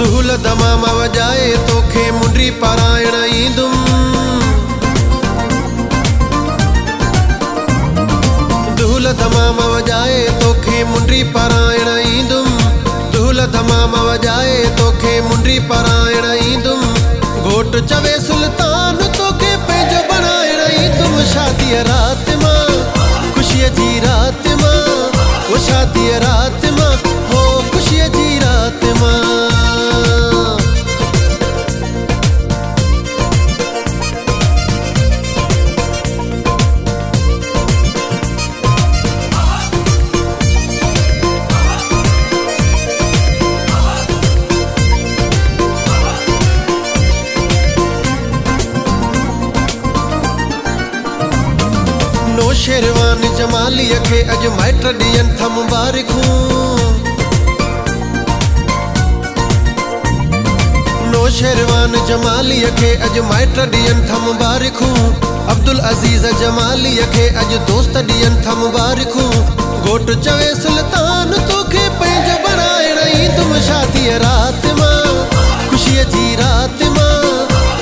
दुहुल दमामा वजाए तोखे मुंडी पारायण ईंदुम। दुहुल दमामा वजाए तोखे मुंडी पारायण ईंदुम। दुहुल दमामा वजाए तोखे मुंडी पारायण ईंदुम। घोट चवे सुल्तान तोखे पंहिंजो बणाइण ईंदुम। शादीअ रात मां खुशीअ जी रात मां, वो शादीअ रात मां हो खुशीअ जी रात मां। शेरवान जमालीअ खे अॼु माइट ॾियनि था मुबारकूं। नो शेरवान जमालीअ खे अॼु माइट ॾियनि था मुबारकूं। अब्दुल अज़ीज़ जमालीअ खे अॼु दोस्त ॾियनि था मुबारकूं। घोट चवे सुल्तान तोखे पंहिंजो बणाइण ईंदुम। शादीअ रात मां खुशीअ जी रात मां,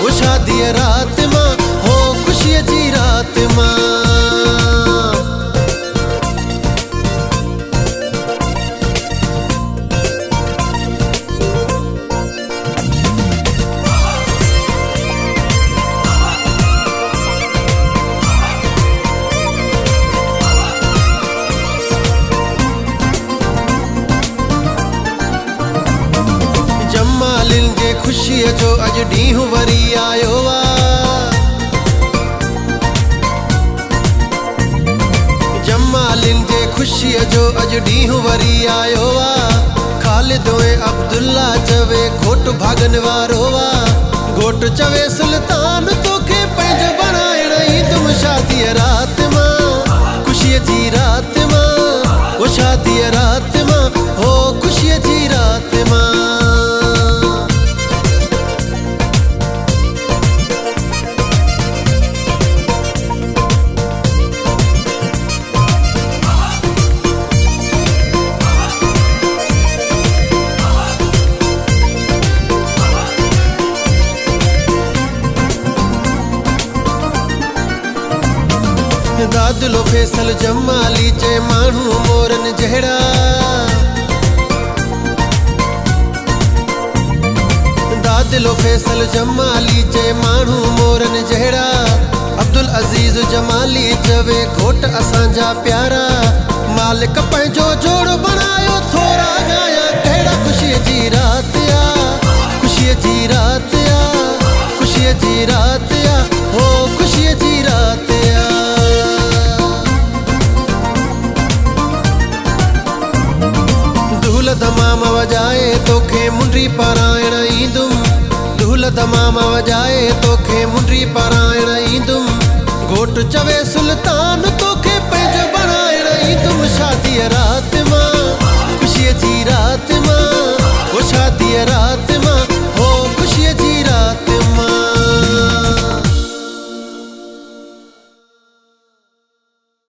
वो शादीअ रात मां हो खुशीअ जी रात मां। जमालिन जे खुशीअ जो अॼु ॾींहुं वरी आयो आ। जमालिन जे खुशीअ जो अॼु ॾींहुं वरी आयो आ। ख़ालिद ऐं अब्दुल्ला चवे घोट भागन वारो आ। घोट चवे सुल्तान तोखे पंहिंजो बणाइण ईंदुम। शादीअ रात मां खुशीअ जी रात मां, वो शादीअ रात मां हो खुशीअ जी रात मां। दादलो फैसल जमाली चए माण्हू मोरन जहिड़ा। दादलो फैसल जमाली चए माण्हू मोरन जहिड़ा। अब्दुल अज़ीज़ जमाली चवे घोट असांजा प्यारा। मालिक पंहिंजो जोड़ बणायो थोरा गाया कहिड़ा। खुशीअ जी रात आ, खुशीअ जी रात आ, खुशीअ जी रात आ हो खुशीअ जी रात आ। दुहुल दमामा वजाए तोखे मुंडी पारायण ईंदुम। दुहुल दमामा वजाए तोखे मुंडी पारायण ईंदुम। घोट चवे सुल्तान